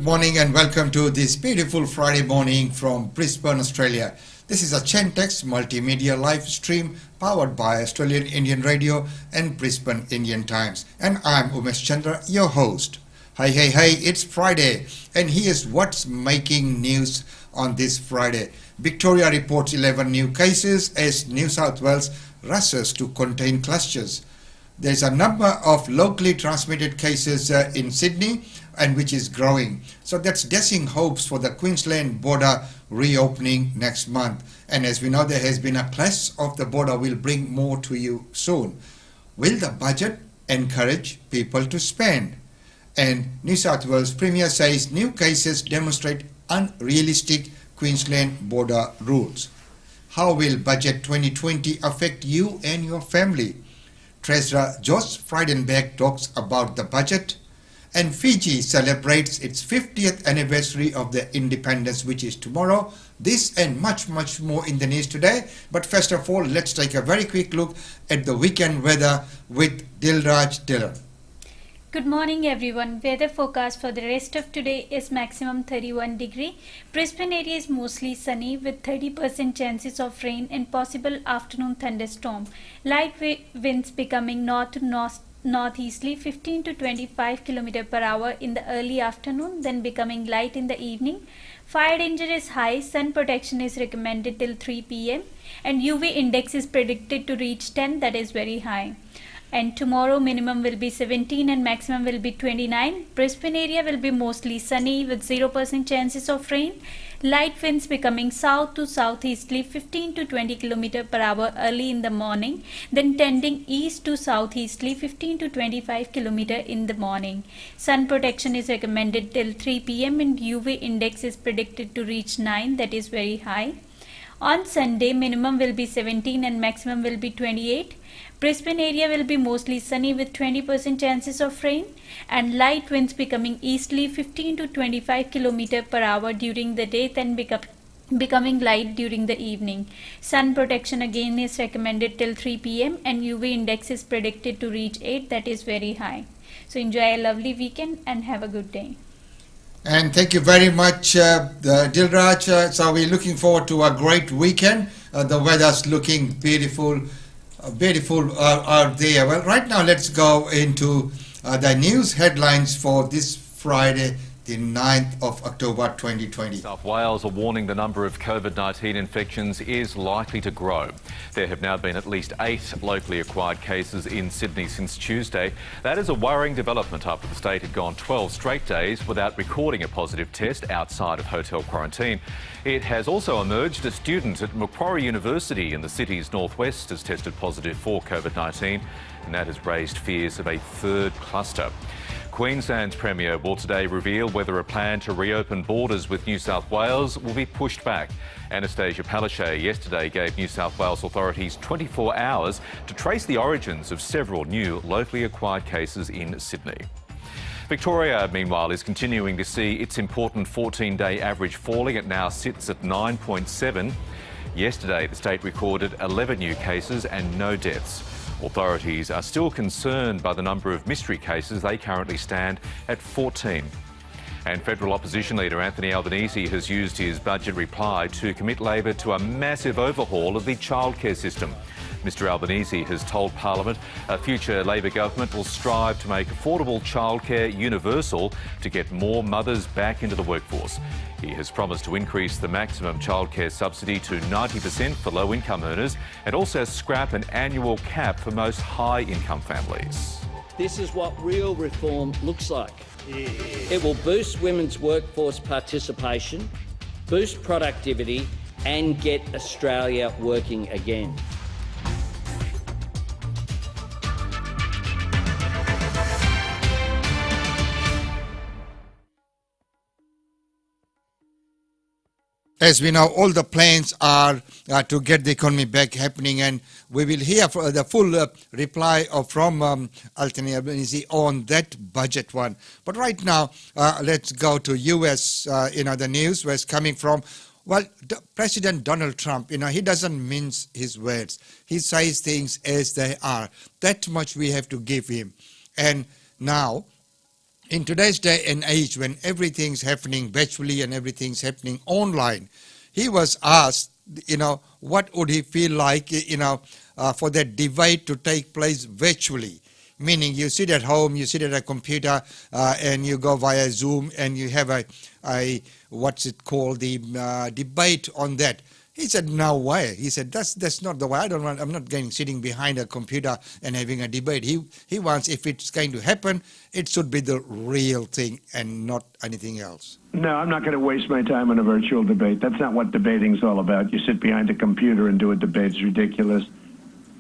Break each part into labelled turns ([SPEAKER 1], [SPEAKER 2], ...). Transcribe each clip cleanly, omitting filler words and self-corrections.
[SPEAKER 1] Good morning and welcome to this beautiful Friday morning from Brisbane, Australia. This is a Chentex multimedia live stream powered by Australian Indian Radio and Brisbane Indian Times. And I'm Umesh Chandra, your host. Hey, it's Friday and here's what's making news on this Friday. Victoria reports 11 new cases as New South Wales rushes to contain clusters. There's a number of locally transmitted cases in Sydney and which is growing. So that's dashing hopes for the Queensland border reopening next month. And as we know, there has been a clash of the border. We'll bring more to you soon. Will the budget encourage people to spend? And New South Wales Premier says new cases demonstrate unrealistic Queensland border rules. How will Budget 2020 affect you and your family? Treasurer Josh Frydenberg talks about the budget, and Fiji celebrates its 50th anniversary of their independence, which is tomorrow. This and much more in the news today. But first of all, let's take a very quick look at the weekend weather with Dilraj Dillon.
[SPEAKER 2] Good morning everyone. Weather forecast for the rest of today is maximum 31 degree. Brisbane area is mostly sunny with 30% chances of rain and possible afternoon thunderstorm. Light winds becoming north to northeasterly 15 to 25 km per hour in the early afternoon, then becoming light in the evening. Fire danger is high. Sun protection is recommended till 3 p.m. and UV index is predicted to reach 10, that is very high. And tomorrow minimum will be 17 and maximum will be 29. Brisbane area will be mostly sunny with 0% chances of rain. Light winds becoming south to southeasterly 15 to 20 km per hour early in the morning, then tending east to southeasterly 15 to 25 km in the morning. Sun protection is recommended till 3 p.m. and UV index is predicted to reach 9, that is very high. On Sunday, minimum will be 17 and maximum will be 28. Brisbane area will be mostly sunny with 20% chances of rain and light winds becoming easterly 15 to 25 km per hour during the day, then becoming light during the evening. Sun protection again is recommended till 3 p.m. and UV index is predicted to reach 8, that is very high. So enjoy a lovely weekend and have a good day.
[SPEAKER 1] And thank you very much, Dilraj. So we're looking forward to a great weekend. The weather's looking beautiful. Are there. Well, right now let's go into the news headlines for this Friday, the 9th of October 2020.
[SPEAKER 3] South Wales are warning the number of COVID-19 infections is likely to grow. There have now been at least 8 locally acquired cases in Sydney since Tuesday. That is a worrying development after the state had gone 12 straight days without recording a positive test outside of hotel quarantine. It has also emerged a student at Macquarie University in the city's northwest has tested positive for COVID-19, and that has raised fears of a third cluster. Queensland's Premier will today reveal whether a plan to reopen borders with New South Wales will be pushed back. Anastasia Palaszczuk yesterday gave New South Wales authorities 24 hours to trace the origins of several new locally acquired cases in Sydney. Victoria, meanwhile, is continuing to see its important 14-day average falling. It now sits at 9.7. Yesterday, the state recorded 11 new cases and no deaths. Authorities are still concerned by the number of mystery cases. They currently stand at 14. And federal opposition leader Anthony Albanese has used his budget reply to commit Labor to a massive overhaul of the childcare system. Mr Albanese has told Parliament a future Labor government will strive to make affordable childcare universal to get more mothers back into the workforce. He has promised to increase the maximum childcare subsidy to 90% for low-income earners and also scrap an annual cap for most high-income families.
[SPEAKER 4] This is what real reform looks like. It will boost women's workforce participation, boost productivity and get Australia working again.
[SPEAKER 1] As we know, all the plans are to get the economy back happening, and we will hear the full reply from Anthony Albanese on that budget one. But right now, let's go to US, the news where it's coming from. Well, President Donald Trump, he doesn't mince his words. He says things as they are. That much we have to give him. And now, in today's day and age when everything's happening virtually and everything's happening online, he was asked, what would he feel like, for that debate to take place virtually? Meaning you sit at home, you sit at a computer, and you go via Zoom and you have a what's it called, the debate on that. He said, no way. He said, that's not the way. I'm not going sitting behind a computer and having a debate. He wants, if it's going to happen, it should be the real thing and not anything else.
[SPEAKER 5] No, I'm not going to waste my time on a virtual debate. That's not what debating's all about. You sit behind a computer and do a debate. It's ridiculous.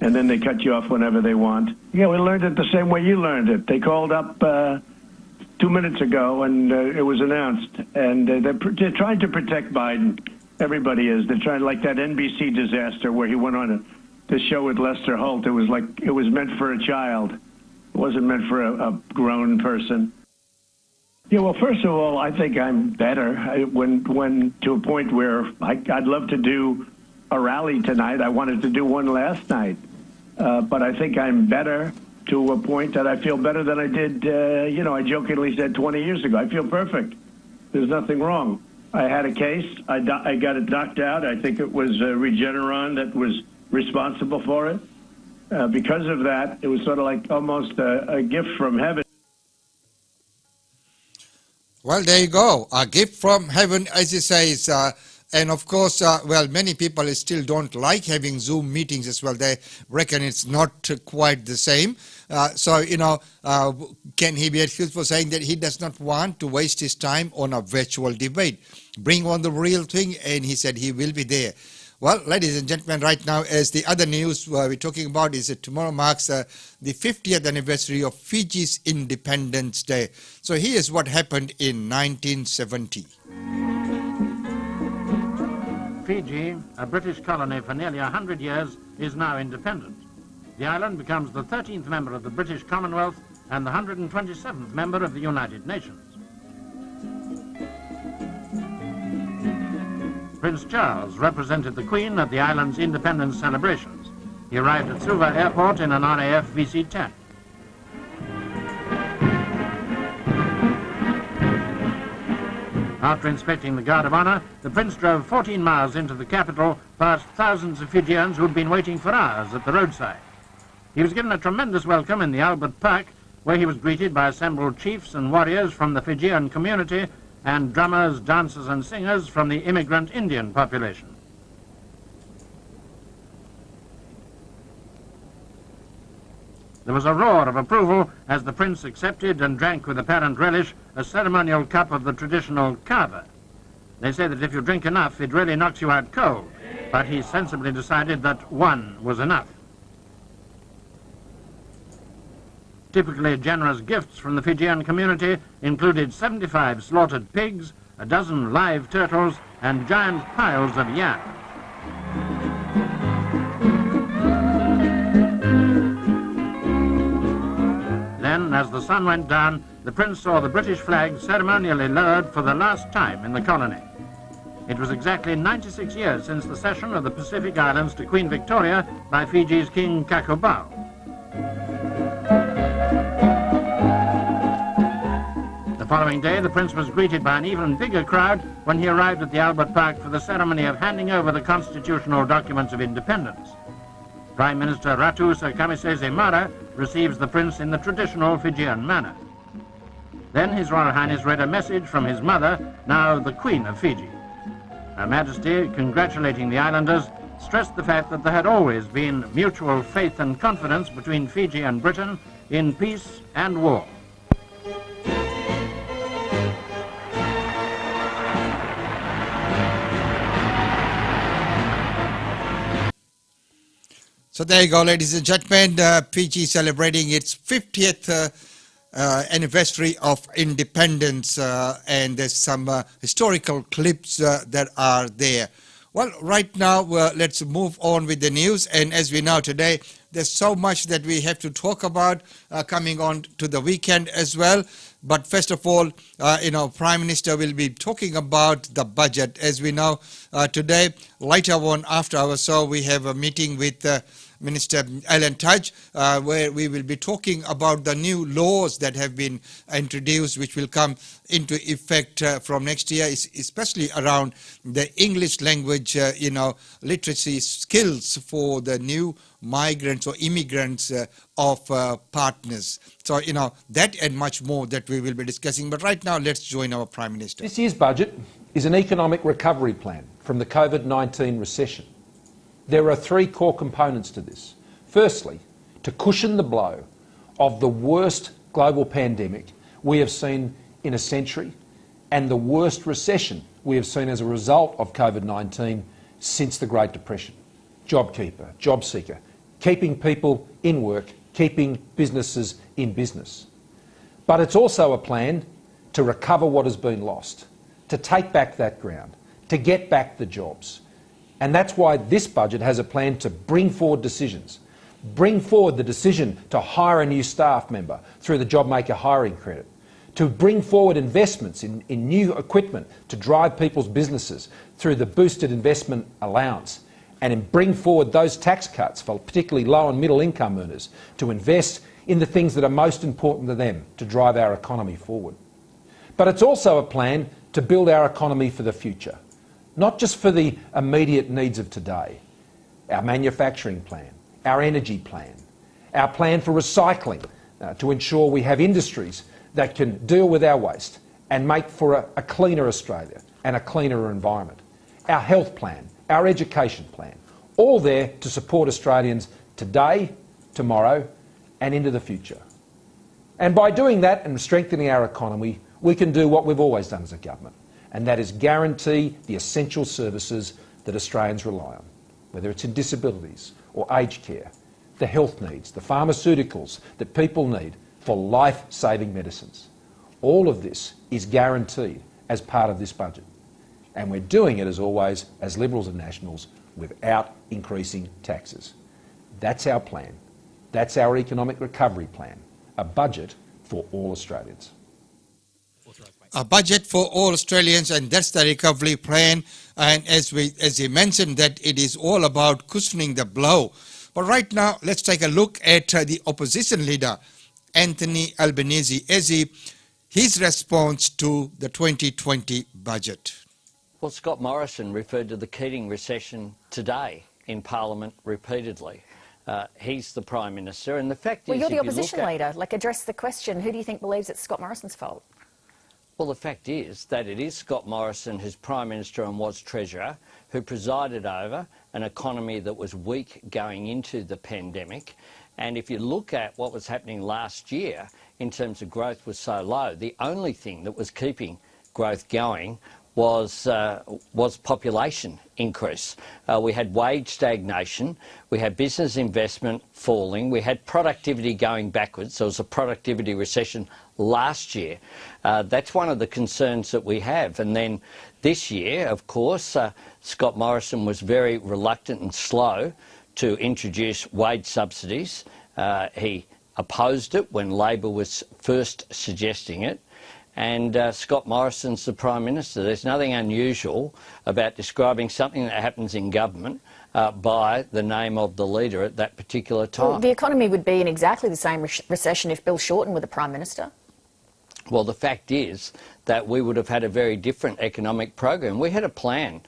[SPEAKER 5] And then they cut you off whenever they want. Yeah, we learned it the same way you learned it. They called up 2 minutes ago and it was announced. And they're trying to protect Biden. Everybody is. They're trying, like that NBC disaster where he went on the show with Lester Holt. It was like it was meant for a child. It wasn't meant for a grown person. Yeah, well, first of all, I think I'm better. When to a point where I'd love to do a rally tonight. I wanted to do one last night. But I think I'm better to a point that I feel better than I did, I jokingly said 20 years ago. I feel perfect. There's nothing wrong. I had a case. I got it knocked out. I think it was Regeneron that was responsible for it. Because of that, it was sort of like almost a gift from heaven.
[SPEAKER 1] Well, there you go. A gift from heaven, as he says. And of course, many people still don't like having Zoom meetings as well. They reckon it's not quite the same. Can he be accused for saying that he does not want to waste his time on a virtual debate? Bring on the real thing, and he said he will be there. Well, ladies and gentlemen, right now, as the other news we're talking about is that tomorrow marks the 50th anniversary of Fiji's Independence Day. So here's what happened in 1970.
[SPEAKER 6] Fiji, a British colony for nearly 100 years, is now independent. The island becomes the 13th member of the British Commonwealth and the 127th member of the United Nations. Prince Charles represented the Queen at the island's independence celebrations. He arrived at Suva Airport in an RAF VC-10. After inspecting the Guard of Honour, the Prince drove 14 miles into the capital, past thousands of Fijians who had been waiting for hours at the roadside. He was given a tremendous welcome in the Albert Park, where he was greeted by assembled chiefs and warriors from the Fijian community and drummers, dancers and singers from the immigrant Indian population. There was a roar of approval as the Prince accepted and drank with apparent relish a ceremonial cup of the traditional kava. They say that if you drink enough, it really knocks you out cold, but he sensibly decided that one was enough. Typically generous gifts from the Fijian community included 75 slaughtered pigs, a dozen live turtles, and giant piles of yam. Then, as the sun went down, the Prince saw the British flag ceremonially lowered for the last time in the colony. It was exactly 96 years since the cession of the Pacific Islands to Queen Victoria by Fiji's King Kakobau. The following day, the Prince was greeted by an even bigger crowd when he arrived at the Albert Park for the ceremony of handing over the constitutional documents of independence. Prime Minister Ratu Serkamisese Mara receives the Prince in the traditional Fijian manner. Then His Royal Highness read a message from his mother, now the Queen of Fiji. Her Majesty, congratulating the islanders, stressed the fact that there had always been mutual faith and confidence between Fiji and Britain in peace and war.
[SPEAKER 1] So there you go, ladies and gentlemen. Fiji celebrating its 50th anniversary of independence, and there's some historical clips that are there. Well, right now, let's move on with the news. And as we know today, there's so much that we have to talk about coming on to the weekend as well. But first of all, Prime Minister will be talking about the budget. As we know, today, later on after our show, we have a meeting with Minister Alan Tudge, where we will be talking about the new laws that have been introduced, which will come into effect from next year, especially around the English language, literacy skills for the new migrants or immigrants of partners. So, that and much more that we will be discussing. But right now, let's join our Prime Minister.
[SPEAKER 7] This year's budget is an economic recovery plan from the COVID-19 recession. There are three core components to this. Firstly, to cushion the blow of the worst global pandemic we have seen in a century and the worst recession we have seen as a result of COVID-19 since the Great Depression. JobKeeper, JobSeeker, keeping people in work, keeping businesses in business. But it's also a plan to recover what has been lost, to take back that ground, to get back the jobs. And that's why this budget has a plan to bring forward decisions. Bring forward the decision to hire a new staff member through the JobMaker hiring credit, to bring forward investments in new equipment to drive people's businesses through the boosted investment allowance, and bring forward those tax cuts for particularly low and middle income earners to invest in the things that are most important to them to drive our economy forward. But it's also a plan to build our economy for the future, not just for the immediate needs of today. Our manufacturing plan, our energy plan, our plan for recycling to ensure we have industries that can deal with our waste and make for a cleaner Australia and a cleaner environment. Our health plan, our education plan, all there to support Australians today, tomorrow and into the future. And by doing that and strengthening our economy, we can do what we've always done as a government, and that is guarantee the essential services that Australians rely on, whether it's in disabilities or aged care, the health needs, the pharmaceuticals that people need for life-saving medicines. All of this is guaranteed as part of this budget. And we're doing it, as always, as Liberals and Nationals, without increasing taxes. That's our plan. That's our economic recovery plan, a budget for all Australians.
[SPEAKER 1] A budget for all Australians, and that's the recovery plan. And as you mentioned, that it is all about cushioning the blow. But right now, let's take a look at the opposition leader, Anthony Albanese, his response to the 2020 budget.
[SPEAKER 4] Well, Scott Morrison referred to the Keating recession today in Parliament repeatedly. He's the Prime Minister, and the fact is...
[SPEAKER 8] Well, you're the opposition leader. Address the question. Who do you think believes it's Scott Morrison's fault?
[SPEAKER 4] Well, the fact is that it is Scott Morrison, who's Prime Minister and was Treasurer, who presided over an economy that was weak going into the pandemic. And if you look at what was happening last year in terms of growth was so low, the only thing that was keeping growth going was population increase. We had wage stagnation, we had business investment falling, we had productivity going backwards. There was a productivity recession last year. That's one of the concerns that we have. And then this year, of course, Scott Morrison was very reluctant and slow to introduce wage subsidies. He opposed it when Labor was first suggesting it. And Scott Morrison's the Prime Minister. There's nothing unusual about describing something that happens in government by the name of the leader at that particular time.
[SPEAKER 8] Well, the economy would be in exactly the same recession if Bill Shorten were the Prime Minister.
[SPEAKER 4] Well, the fact is that we would have had a very different economic program. We had a plan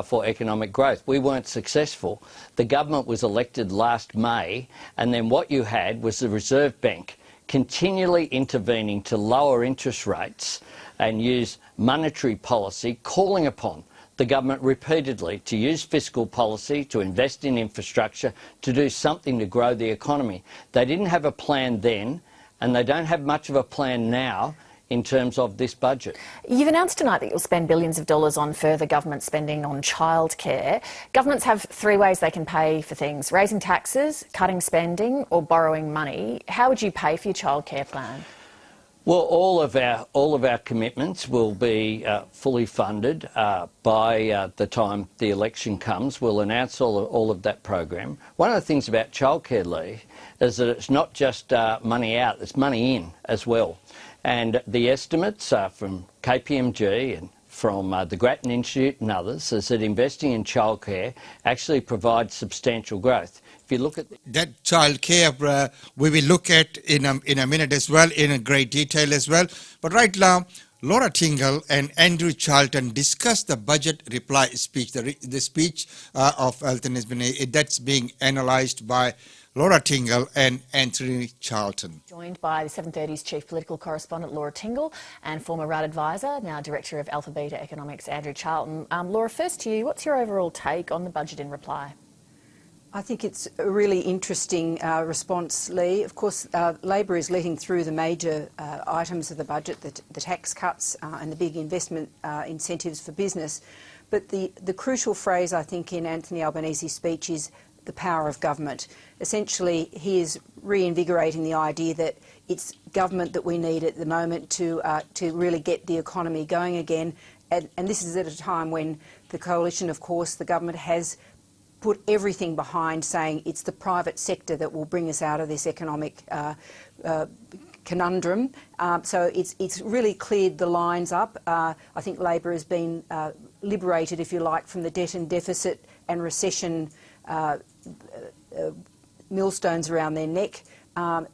[SPEAKER 4] for economic growth. We weren't successful. The government was elected last May, and then what you had was the Reserve Bank continually intervening to lower interest rates and use monetary policy, calling upon the government repeatedly to use fiscal policy, to invest in infrastructure, to do something to grow the economy. They didn't have a plan then, and they don't have much of a plan now in terms of this budget.
[SPEAKER 8] You've announced tonight that you'll spend billions of dollars on further government spending on childcare. Governments have three ways they can pay for things: raising taxes, cutting spending, or borrowing money. How would you pay for your childcare plan?
[SPEAKER 4] Well, all of our commitments will be fully funded by the time the election comes. We'll announce all of that program. One of the things about childcare, Lee, is that it's not just money out; it's money in as well. And the estimates from KPMG and from the Grattan Institute and others is that investing in childcare actually provides substantial growth. If you look at
[SPEAKER 1] that child care, we will look at in a minute as well, in a great detail as well. But right now, Laura Tingle and Andrew Charlton discussed the budget reply speech, the speech of Anthony Albanese that's being analysed by Laura Tingle and Anthony Charlton.
[SPEAKER 8] Joined by the 730's chief political correspondent Laura Tingle and former Rudd advisor, now director of Alpha Beta Economics, Andrew Charlton. Laura, first to you, what's your overall take on the budget in reply?
[SPEAKER 9] I think it's a really interesting response, Lee. Of course, Labor is letting through the major items of the budget, the tax cuts and the big investment incentives for business. But the crucial phrase, I think, in Anthony Albanese's speech is the power of government. Essentially, he is reinvigorating the idea that it's government that we need at the moment to really get the economy going again. And this is at a time when the coalition, of course, the government has put everything behind saying it's the private sector that will bring us out of this economic conundrum. So it's really cleared the lines up. I think Labor has been liberated, if you like, from the debt and deficit and recession millstones around their neck.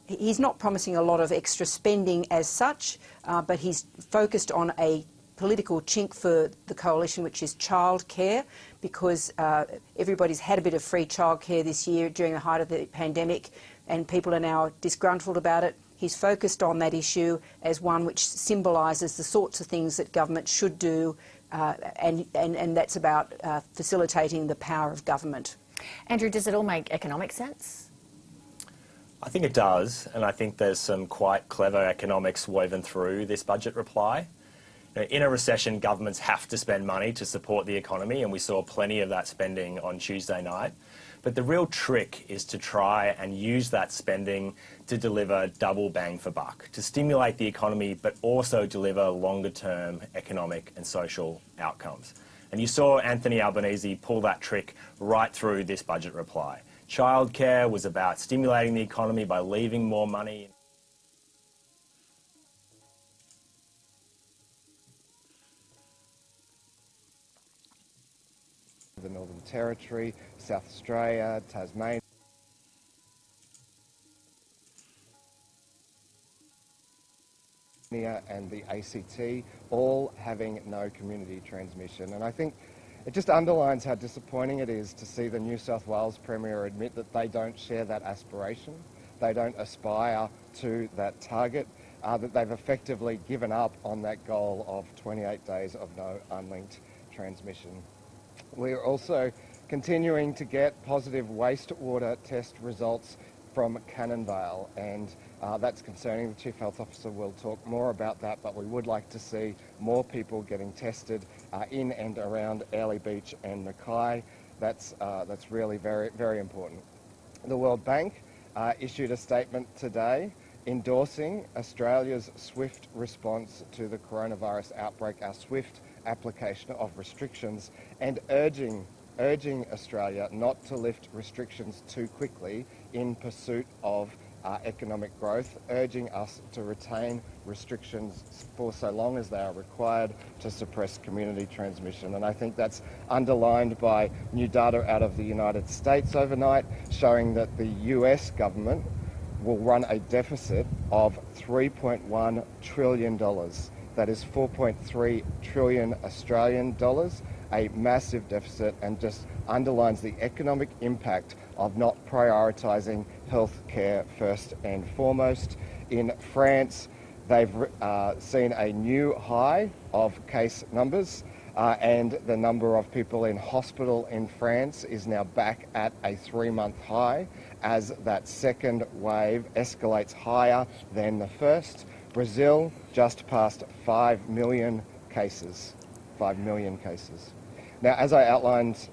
[SPEAKER 9] He's not promising a lot of extra spending as such, but he's focused on a political chink for the coalition, which is childcare, because everybody's had a bit of free childcare this year during the height of the pandemic, and people are now disgruntled about it. He's focused on that issue as one which symbolises the sorts of things that government should do, and that's about facilitating the power of government.
[SPEAKER 8] Andrew, does it all make economic sense?
[SPEAKER 10] I think it does, and I think there's some quite clever economics woven through this budget reply. In a recession, governments have to spend money to support the economy, and we saw plenty of that spending on Tuesday night. But the real trick is to try and use that spending to deliver double bang for buck, to stimulate the economy but also deliver longer-term economic and social outcomes. And you saw Anthony Albanese pull that trick right through this budget reply. Childcare was about stimulating the economy by leaving more money.
[SPEAKER 11] The Northern Territory, South Australia, Tasmania. And the ACT, all having no community transmission. And I think it just underlines how disappointing it is to see the New South Wales Premier admit that they don't share that aspiration, they don't aspire to that target, that they've effectively given up on that goal of 28 days of no unlinked transmission. We are also continuing to get positive wastewater test results from Cannonvale, and that's concerning. The Chief Health Officer will talk more about that, but we would like to see more people getting tested in and around Airlie Beach and Mackay. That's really very, very important. The World Bank issued a statement today endorsing Australia's swift response to the coronavirus outbreak, our swift application of restrictions, and urging Australia not to lift restrictions too quickly in pursuit of economic growth, urging us to retain restrictions for so long as they are required to suppress community transmission. And I think that's underlined by new data out of the United States overnight, showing that the US government will run a deficit of $3.1 trillion. That is 4.3 trillion Australian dollars, a massive deficit, and just underlines the economic impact of not prioritising health care first and foremost. In France, they've seen a new high of case numbers, and the number of people in hospital in France is now back at a 3-month high as that second wave escalates higher than the first. Brazil just passed 5 million cases. 5 million cases. Now, as I've outlined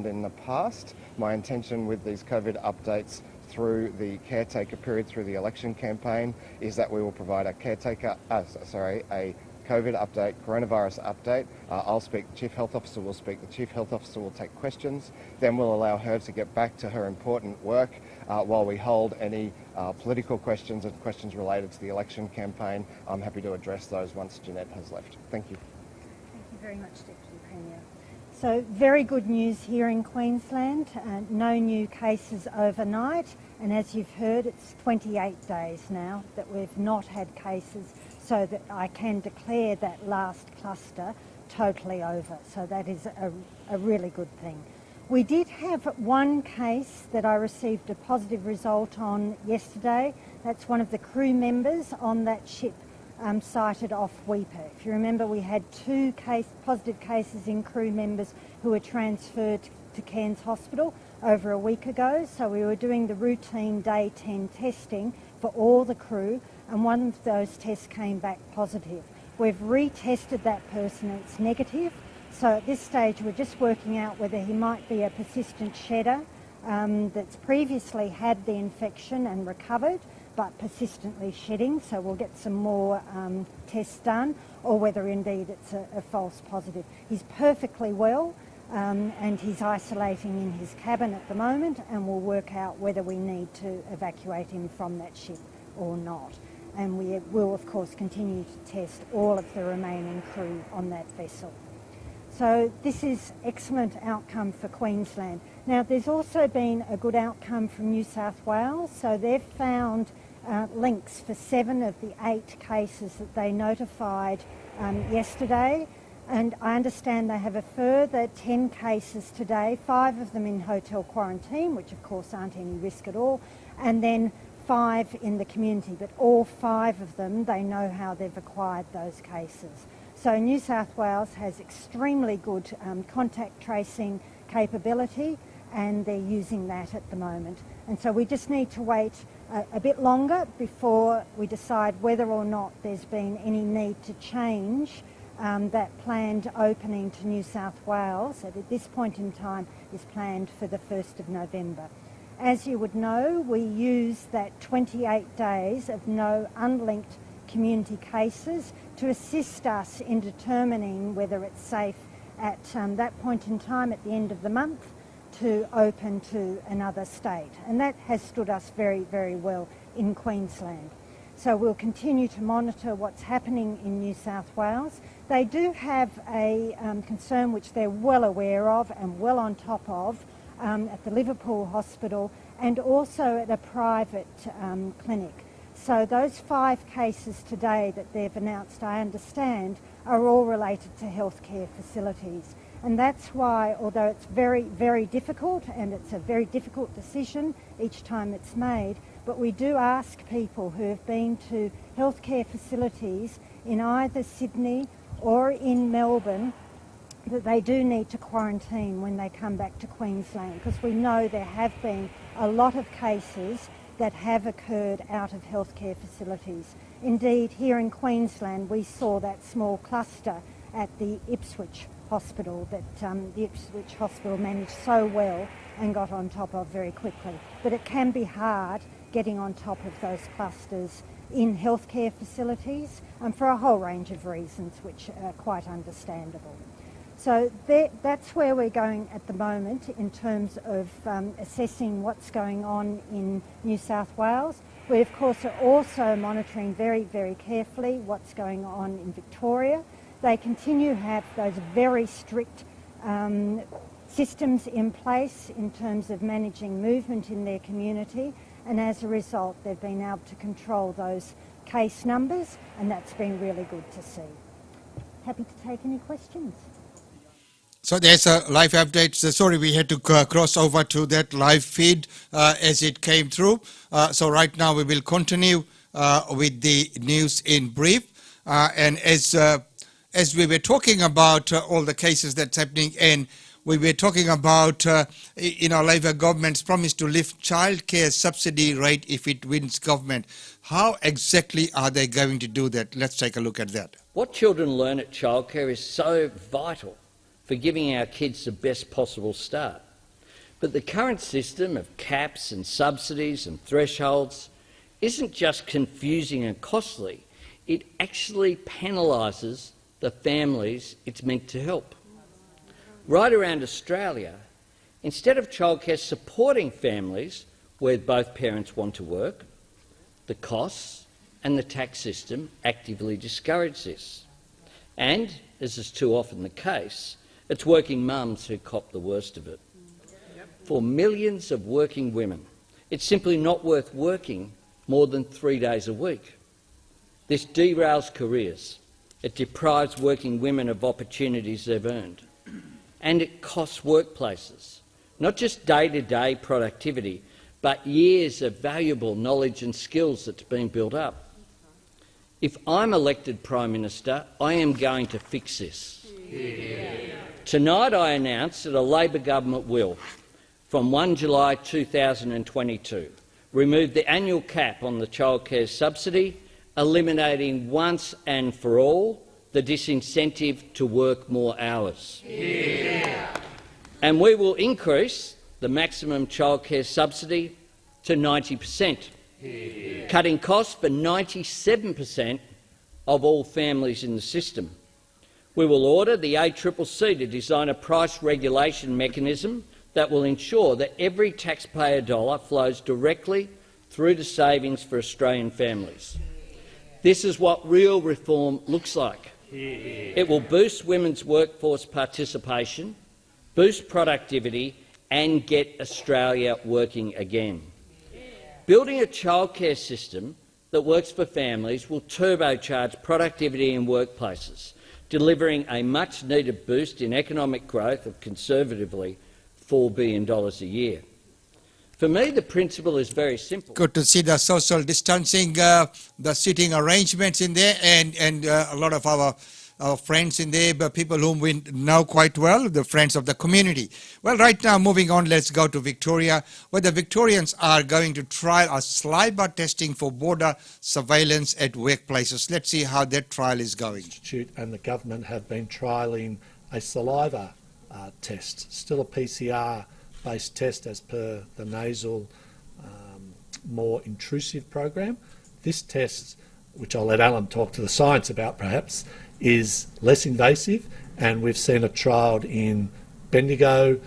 [SPEAKER 11] in the past, my intention with these COVID updates through the caretaker period, through the election campaign, is that we will provide a COVID update, coronavirus update. I'll speak, the Chief Health Officer will speak, the Chief Health Officer will take questions, then we'll allow her to get back to her important work while we hold any political questions and questions related to the election campaign. I'm happy to address those once Jeanette has left. Thank you.
[SPEAKER 12] Thank you very much, Deputy Premier. So very good news here in Queensland, no new cases overnight, and as you've heard, it's 28 days now that we've not had cases, so that I can declare that last cluster totally over. So that is a really good thing. We did have one case that I received a positive result on yesterday. That's one of the crew members on that ship sighted off Weipa. If you remember, we had two positive cases in crew members who were transferred to Cairns Hospital over a week ago. So we were doing the routine day 10 testing for all the crew, and one of those tests came back positive. We've retested that person, it's negative. So at this stage we're just working out whether he might be a persistent shedder that's previously had the infection and recovered, but persistently shedding, so we'll get some more tests done, or whether indeed it's a false positive. He's perfectly well, and he's isolating in his cabin at the moment, and we'll work out whether we need to evacuate him from that ship or not. And we will, of course, continue to test all of the remaining crew on that vessel. So this is excellent outcome for Queensland. Now, there's also been a good outcome from New South Wales. So they've found links for 7 of the 8 cases that they notified yesterday. And I understand they have a further 10 cases today, 5 of them in hotel quarantine, which of course aren't any risk at all, and then 5 in the community. But all 5 of them, they know how they've acquired those cases. So New South Wales has extremely good contact tracing capability, and they're using that at the moment. And so we just need to wait a bit longer before we decide whether or not there's been any need to change that planned opening to New South Wales, that at this point in time is planned for the 1st of November. As you would know, we use that 28 days of no unlinked community cases to assist us in determining whether it's safe at that point in time at the end of the month to open to another state. And that has stood us very, very well in Queensland. So we'll continue to monitor what's happening in New South Wales. They do have a concern which they're well aware of and well on top of at the Liverpool Hospital and also at a private clinic. So those 5 cases today that they've announced, I understand, are all related to healthcare facilities. And that's why, although it's very, very difficult, and it's a very difficult decision each time it's made, but we do ask people who have been to healthcare facilities in either Sydney or in Melbourne that they do need to quarantine when they come back to Queensland, because we know there have been a lot of cases that have occurred out of healthcare facilities. Indeed, here in Queensland, we saw that small cluster at the Ipswich Hospital that the Ipswich Hospital managed so well and got on top of very quickly. But it can be hard getting on top of those clusters in healthcare facilities for a whole range of reasons, which are quite understandable. So that's where we're going at the moment in terms of assessing what's going on in New South Wales. We, of course, are also monitoring very, very carefully what's going on in Victoria. They continue to have those very strict systems in place in terms of managing movement in their community, and as a result, they've been able to control those case numbers, and that's been really good to see. Happy to take any questions.
[SPEAKER 1] So there's a live update. So sorry, we had to cross over to that live feed as it came through. So right now we will continue with the news in brief. And as we were talking about all the cases that's happening, and we were talking about Labor government's promise to lift childcare subsidy rate if it wins government. How exactly are they going to do that? Let's take a look at that.
[SPEAKER 4] What children learn at childcare is so vital for giving our kids the best possible start. But the current system of caps and subsidies and thresholds isn't just confusing and costly, it actually penalises the families it's meant to help. Right around Australia, instead of childcare supporting families where both parents want to work, the costs and the tax system actively discourage this. And, as is too often the case, It's working mums who cop the worst of it. For millions of working women, it's simply not worth working more than 3 days a week. This derails careers. It deprives working women of opportunities they've earned. And it costs workplaces, not just day-to-day productivity, but years of valuable knowledge and skills that's been built up. If I'm elected Prime Minister, I am going to fix this. Tonight I announce that a Labor government will, from 1 July 2022, remove the annual cap on the childcare subsidy, eliminating once and for all the disincentive to work more hours. And we will increase the maximum childcare subsidy to 90%, cutting costs for 97% of all families in the system. We will order the ACCC to design a price regulation mechanism that will ensure that every taxpayer dollar flows directly through to savings for Australian families. This is what real reform looks like. It will boost women's workforce participation, boost productivity and get Australia working again. Building a childcare system that works for families will turbocharge productivity in workplaces, delivering a much-needed boost in economic growth of conservatively $4 billion a year. For me, the principle is very simple.
[SPEAKER 1] Good to see the social distancing, the seating arrangements in there, and a lot of our friends in there, but people whom we know quite well, the friends of the community. Well, right now, moving on, let's go to Victoria, where the Victorians are going to trial a saliva testing for border surveillance at workplaces. Let's see how that trial is going.
[SPEAKER 13] Institute and the government have been trialling a saliva test, still a PCR-based test as per the nasal, more intrusive program. This test, which I'll let Alan talk to the science about perhaps, is less invasive, and we've seen it trialled in Bendigo,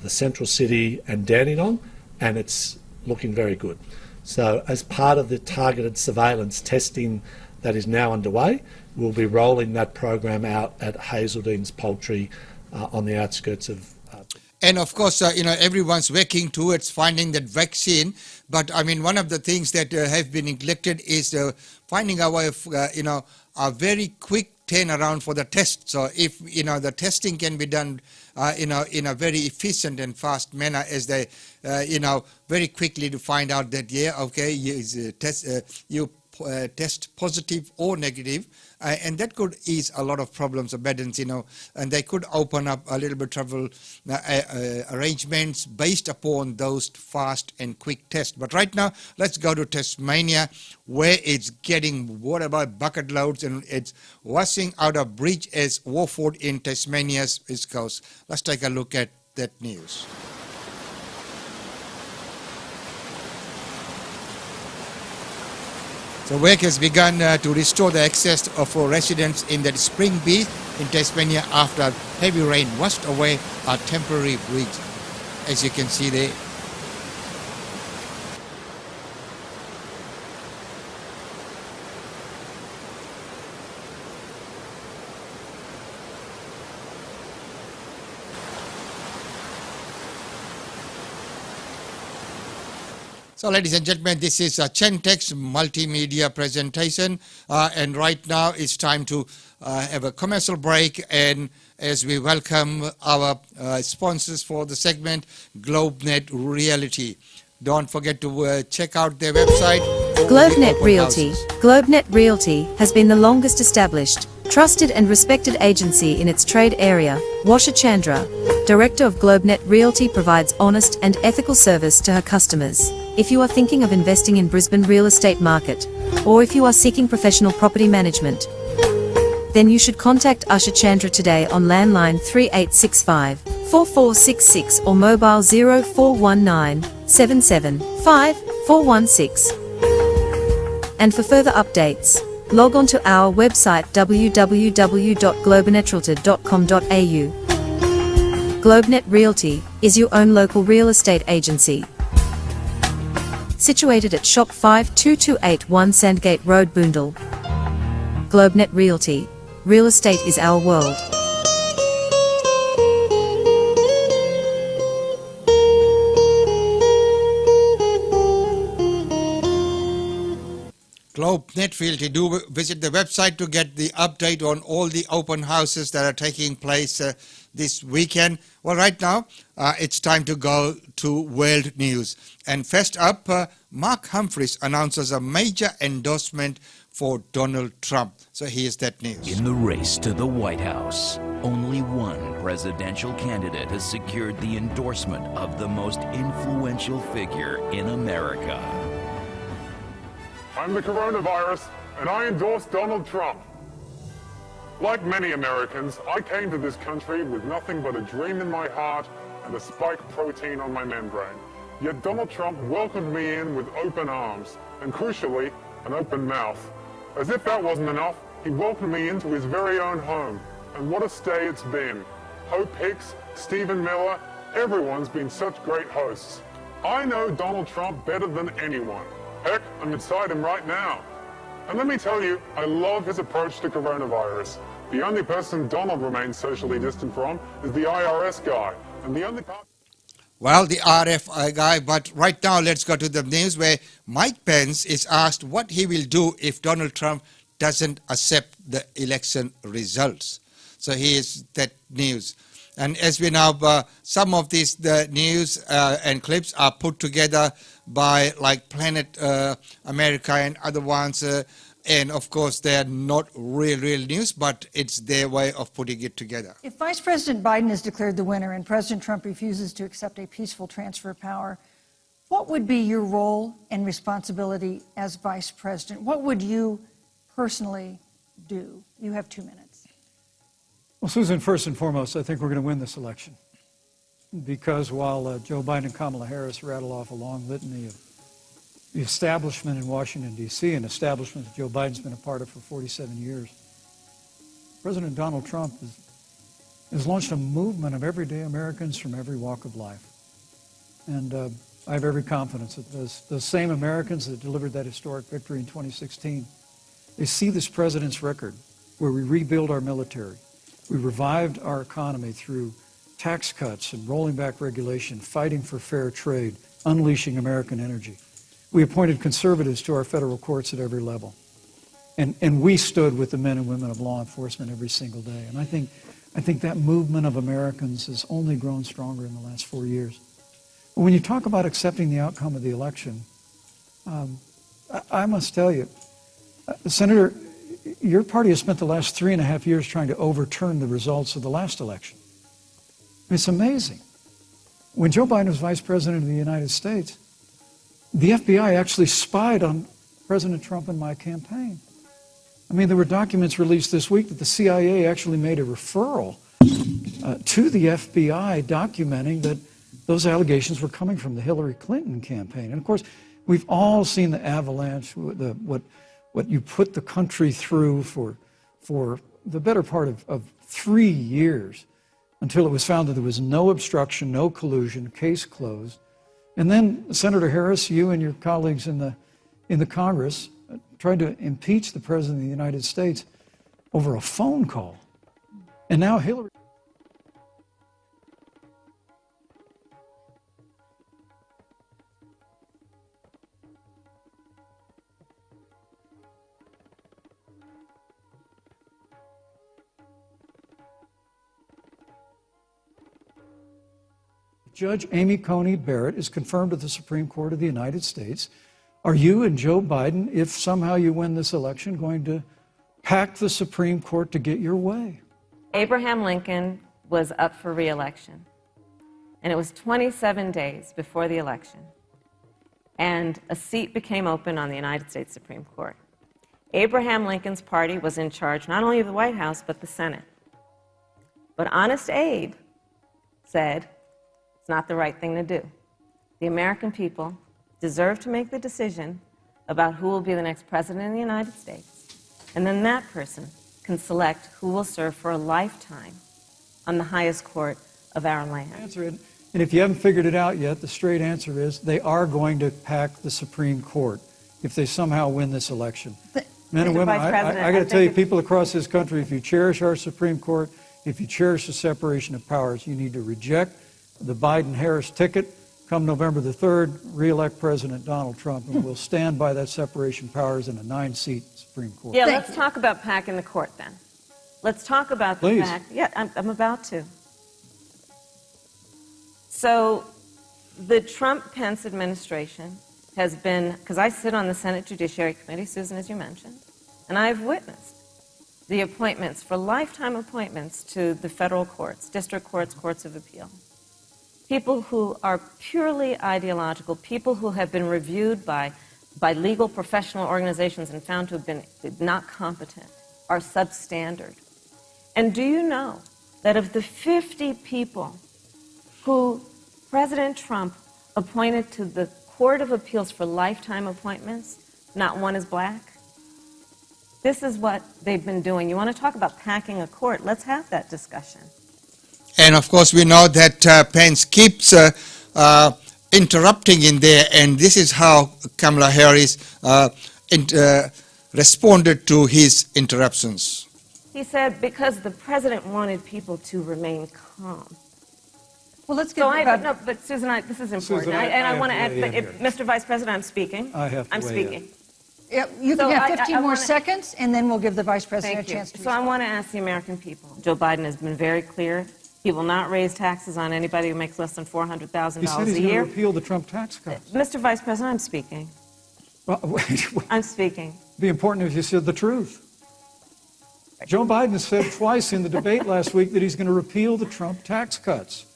[SPEAKER 13] the central city and Dandenong, and it's looking very good. So as part of the targeted surveillance testing that is now underway, we'll be rolling that program out at Hazeldene's Poultry on the outskirts of
[SPEAKER 1] and of course, everyone's working towards finding that vaccine. But I mean, one of the things that have been neglected is finding a way of, a very quick turnaround for the test. So if, the testing can be done, in a very efficient and fast manner, as they, very quickly to find out that, you test positive or negative, and that could ease a lot of problems or burdens, and they could open up a little bit travel arrangements based upon those fast and quick tests. But right now, let's go to Tasmania, where it's getting water by bucket loads and it's washing out a bridge as Warford in Tasmania's east coast. Let's take a look at that news. So work has begun to restore the access for residents in the Spring Beach in Tasmania after heavy rain washed away a temporary bridge, as you can see there. So, ladies and gentlemen, this is a Chentex multimedia presentation, and right now it's time to have a commercial break, and as we welcome our sponsors for the segment, GlobeNet Realty. Don't forget to check out their website.
[SPEAKER 14] GlobeNet Realty. GlobeNet Realty has been the longest established, trusted and respected agency in its trade area. Washa Chandra, Director of GlobeNet Realty, provides honest and ethical service to her customers. If you are thinking of investing in Brisbane real estate market, or if you are seeking professional property management, then you should contact Usha Chandra today on landline 3865 4466 or mobile 0419 775 416. And for further updates, log on to our website www.globenetralty.com.au. GlobeNet Realty is your own local real estate agency. Situated at Shop 52281 Sandgate Road, Boondall. GlobeNet Realty. Real estate is our world.
[SPEAKER 1] GlobeNet Realty. Do visit the website to get the update on all the open houses that are taking place this weekend. Well, right now, it's time to go to world news. And first up, Mark Humphries announces a major endorsement for Donald Trump. So here's that news.
[SPEAKER 15] In the race to the White House, only one presidential candidate has secured the endorsement of the most influential figure in America.
[SPEAKER 16] I'm the coronavirus, and I endorse Donald Trump. Like many Americans, I came to this country with nothing but a dream in my heart and a spike protein on my membrane. Yet Donald Trump welcomed me in with open arms, and crucially, an open mouth. As if that wasn't enough, he welcomed me into his very own home. And what a stay it's been. Hope Hicks, Stephen Miller, everyone's been such great hosts. I know Donald Trump better than anyone. Heck, I'm inside him right now. And let me tell you, I love his approach to coronavirus. The only person Donald remains socially distant from is the IRS guy. And the only part...
[SPEAKER 1] Well, the RF guy, but right now let's go to the news where Mike Pence is asked what he will do if Donald Trump doesn't accept the election results. So here's that news. And as we know, some of these the news and clips are put together by like Planet America and other ones. And of course, they're not real news, but it's their way of putting it together.
[SPEAKER 17] If Vice President Biden is declared the winner and President Trump refuses to accept a peaceful transfer of power, what would be your role and responsibility as Vice President? What would you personally do? You have 2 minutes.
[SPEAKER 18] Well, Susan, first and foremost, I think we're going to win this election. Because while Joe Biden and Kamala Harris rattle off a long litany of the establishment in Washington, D.C., an establishment that Joe Biden's been a part of for 47 years, President Donald Trump has launched a movement of everyday Americans from every walk of life. And I have every confidence that those same Americans that delivered that historic victory in 2016, they see this president's record where we rebuild our military, we revived our economy through tax cuts and rolling back regulation, fighting for fair trade, unleashing American energy. We appointed conservatives to our federal courts at every level. And we stood with the men and women of law enforcement every single day. And I think that movement of Americans has only grown stronger in the last 4 years. But when you talk about accepting the outcome of the election, I must tell you, Senator, your party has spent the last 3.5 years trying to overturn the results of the last election. It's amazing. When Joe Biden was Vice President of the United States, the FBI actually spied on President Trump and my campaign. I mean, there were documents released this week that the CIA actually made a referral to the FBI documenting that those allegations were coming from the Hillary Clinton campaign. And of course, we've all seen the avalanche, what you put the country through for the better part of 3 years until it was found that there was no obstruction, no collusion, case closed. And then, Senator Harris, you and your colleagues in the Congress tried to impeach the President of the United States over a phone call. And now Hillary... Judge Amy Coney Barrett is confirmed to the Supreme Court of the United States. Are you and Joe Biden, if somehow you win this election, going to pack the Supreme Court to get your way?
[SPEAKER 19] Abraham Lincoln was up for re-election, and it was 27 days before the election, and a seat became open on the United States Supreme Court. Abraham Lincoln's party was in charge not only of the White House, but the Senate. But Honest Abe said, it's not the right thing to do. The American people deserve to make the decision about who will be the next president of the United States. And then that person can select who will serve for a lifetime on the highest court of our land.
[SPEAKER 18] And if you haven't figured it out yet, the straight answer is they are going to pack the Supreme Court if they somehow win this election. Men and women, I got to tell you, people across this country, if you cherish our Supreme Court, if you cherish the separation of powers, you need to reject the Biden-Harris ticket come November the 3rd, re-elect President Donald Trump, and we'll stand by that separation of powers in a 9-seat Supreme Court.
[SPEAKER 19] Yeah, let's talk about packing the court then. Let's talk about the fact. Yeah, I'm about to. So the Trump-Pence administration has been, because I sit on the Senate Judiciary Committee, Susan, as you mentioned, and I've witnessed the appointments for lifetime appointments to the federal courts, district courts, courts of appeal. People who are purely ideological, people who have been reviewed by legal professional organizations and found to have been not competent, are substandard. And do you know that of the 50 people who President Trump appointed to the Court of Appeals for lifetime appointments, not one is black? This is what they've been doing. You want to talk about packing a court? Let's have that discussion.
[SPEAKER 1] And of course, we know that Pence keeps interrupting in there, and this is how Kamala Harris responded to his interruptions.
[SPEAKER 19] He said because the president wanted people to remain calm.
[SPEAKER 17] Well, let's get
[SPEAKER 19] no, but Susan, this is important.
[SPEAKER 18] Susan,
[SPEAKER 19] I want to add,
[SPEAKER 18] here.
[SPEAKER 19] Mr. Vice President, I'm speaking.
[SPEAKER 18] I'm
[SPEAKER 19] speaking.
[SPEAKER 17] Yeah, you can have 15 more seconds, and then we'll give the Vice President a chance to respond.
[SPEAKER 19] So I want to ask the American people. Joe Biden has been very clear. He will not raise taxes on anybody who makes less than $400,000 a year.
[SPEAKER 18] He said he's going to repeal the Trump tax cuts.
[SPEAKER 19] Mr. Vice President, I'm speaking.
[SPEAKER 18] Well, wait.
[SPEAKER 19] I'm speaking.
[SPEAKER 18] It'd be important if you said the truth. Joe Biden said twice in the debate last week that he's going to repeal the Trump tax cuts.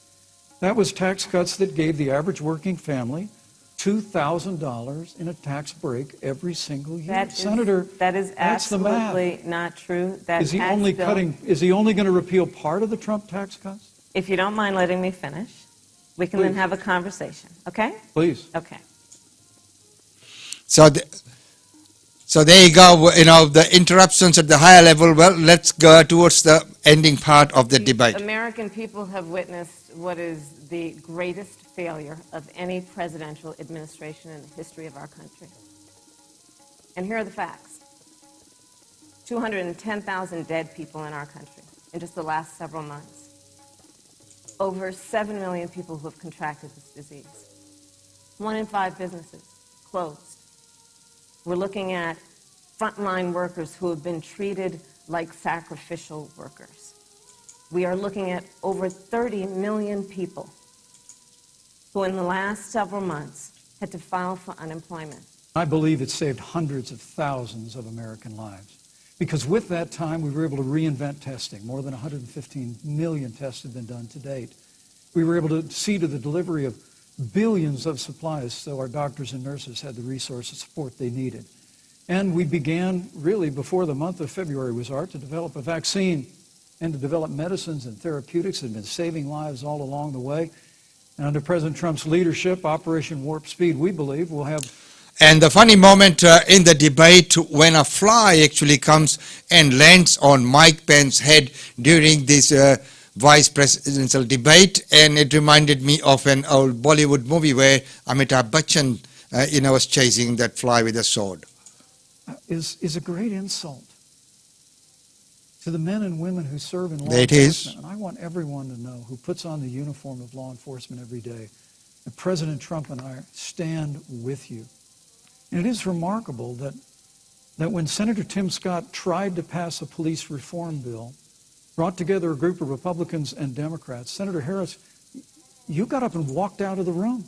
[SPEAKER 18] That was tax cuts that gave the average working family $2,000 in a tax break every single year.
[SPEAKER 19] Senator, that is absolutely not true.
[SPEAKER 18] Is he only going to repeal part of the Trump tax cuts?
[SPEAKER 19] If you don't mind letting me finish, we can then have a conversation. Okay?
[SPEAKER 18] Please.
[SPEAKER 19] Okay.
[SPEAKER 1] So there you go. You know, the interruptions at the higher level. Well, let's go towards the ending part of the debate.
[SPEAKER 19] American people have witnessed what is the greatest failure of any presidential administration in the history of our country. And here are the facts. 210,000 dead people in our country in just the last several months. Over 7 million people who have contracted this disease. 1 in 5 businesses closed. We're looking at frontline workers who have been treated like sacrificial workers. We are looking at over 30 million people who in the last several months had to file for unemployment.
[SPEAKER 18] I believe it saved hundreds of thousands of American lives. Because with that time, we were able to reinvent testing. More than 115 million tests have been done to date. We were able to see to the delivery of billions of supplies so our doctors and nurses had the resource and support they needed. And we began, really, before the month of February was out, to develop a vaccine and to develop medicines and therapeutics that have been saving lives all along the way. And under President Trump's leadership, Operation Warp Speed, we believe, will have...
[SPEAKER 1] And the funny moment in the debate when a fly actually comes and lands on Mike Pence's head during this vice presidential debate, and it reminded me of an old Bollywood movie where Amitabh Bachchan was chasing that fly with a sword.
[SPEAKER 18] Is a great insult to the men and women who serve in law
[SPEAKER 1] enforcement.
[SPEAKER 18] It is. And I want everyone to know who puts on the uniform of law enforcement every day that President Trump and I stand with you. And it is remarkable that when Senator Tim Scott tried to pass a police reform bill, brought together a group of Republicans and Democrats, Senator Harris, you got up and walked out of the room.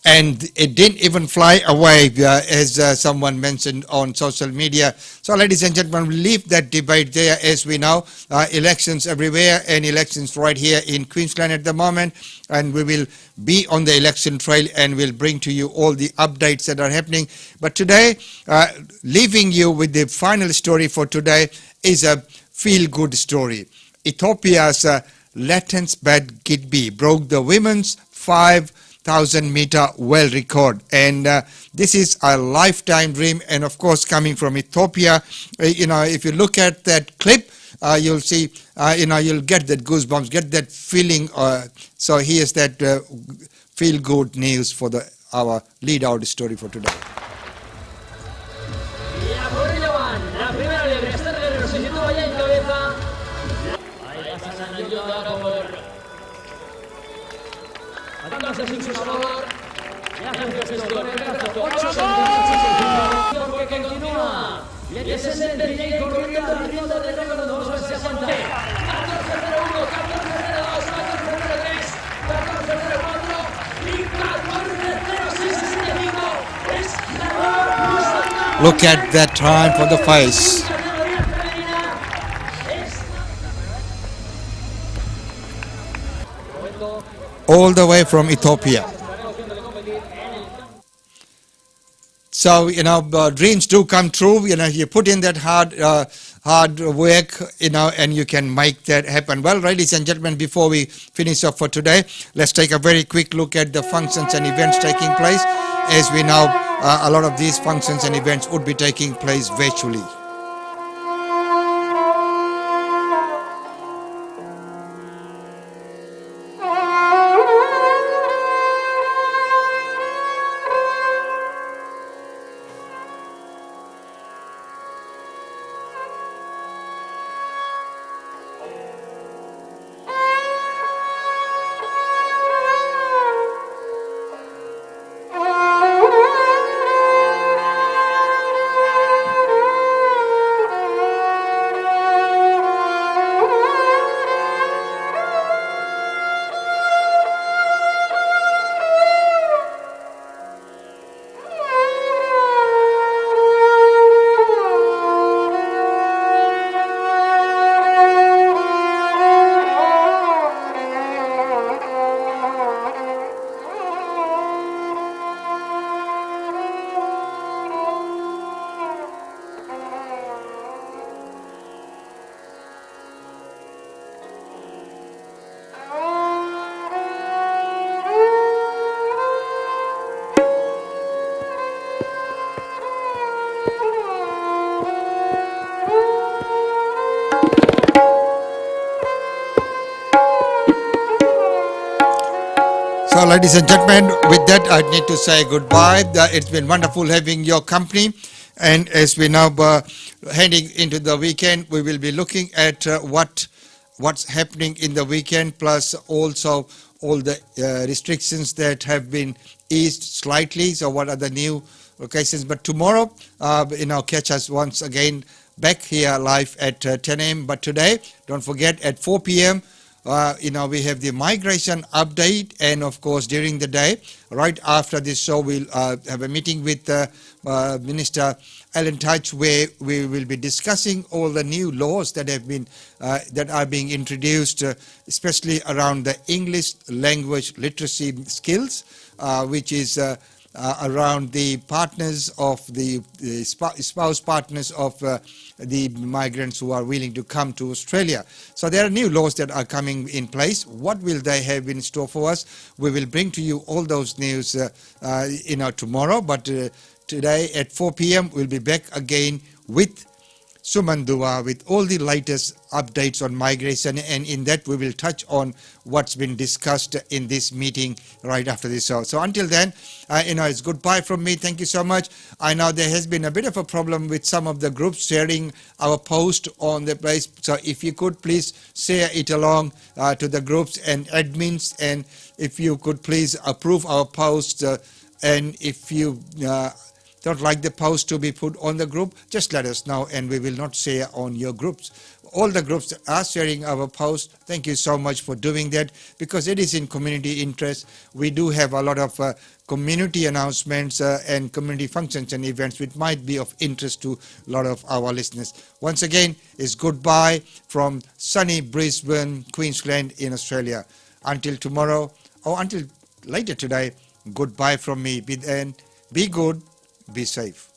[SPEAKER 1] And it didn't even fly away, as someone mentioned on social media. So, ladies and gentlemen, we'll leave that debate there. As we know, elections everywhere and elections right here in Queensland at the moment. And we will be on the election trail and we'll bring to you all the updates that are happening. But today, leaving you with the final story for today is a feel-good story. Ethiopia's Latens Bad Gidby broke the women's 5,000-meter world record, and this is a lifetime dream. And of course, coming from Ethiopia, if you look at that clip, you'll see, you'll get that goosebumps, get that feeling. So here's that feel-good news for our lead-out story for today.
[SPEAKER 20] Entonces, sin su favor, le hace un gesto con el brazo. 8 centímetros porque continúa. Y el descendente viene corriendo al ritmo de récord. Vamos a ver si aguanta. 14-0-1, 14-0-2, 14-0-3, 14-0-4 y 14-0-65. Es la
[SPEAKER 1] Look at that time for the face. All the way from Ethiopia. So, dreams do come true. You put in that hard work, and you can make that happen. Well, ladies and gentlemen, before we finish up for today, let's take a very quick look at the functions and events taking place. As we know, a lot of these functions and events would be taking place virtually. So, ladies and gentlemen, with that, I need to say goodbye. It's been wonderful having your company. And as we now heading into the weekend, we will be looking at what's happening in the weekend, plus also all the restrictions that have been eased slightly. So, what are the new locations? But tomorrow, catch us once again back here live at 10 a.m. But today, don't forget at 4 p.m. We have the migration update, and of course during the day, right after this show, we'll have a meeting with Minister Alan Tudge, where we will be discussing all the new laws that have been that are being introduced, especially around the English language literacy skills, which is around the partners of the spouse partners of the migrants who are willing to come to Australia. So there are new laws that are coming in place. What will they have in store for us? We will bring to you all those news tomorrow, but today at 4 p.m. we'll be back again with Suman Dua with all the latest updates on migration, and in that we will touch on what's been discussed in this meeting right after this show. So until then, it's goodbye from me. Thank you so much. I know there has been a bit of a problem with some of the groups sharing our post on the place. So if you could please share it along to the groups and admins, and if you could please approve our post, and if you don't like the post to be put on the group, just let us know and we will not share on your groups. All the groups are sharing our post. Thank you so much for doing that, because it is in community interest. We do have a lot of community announcements and community functions and events which might be of interest to a lot of our listeners. Once again, it's goodbye from sunny Brisbane, Queensland in Australia. Until tomorrow, or until later today, goodbye from me. Be good. Be safe.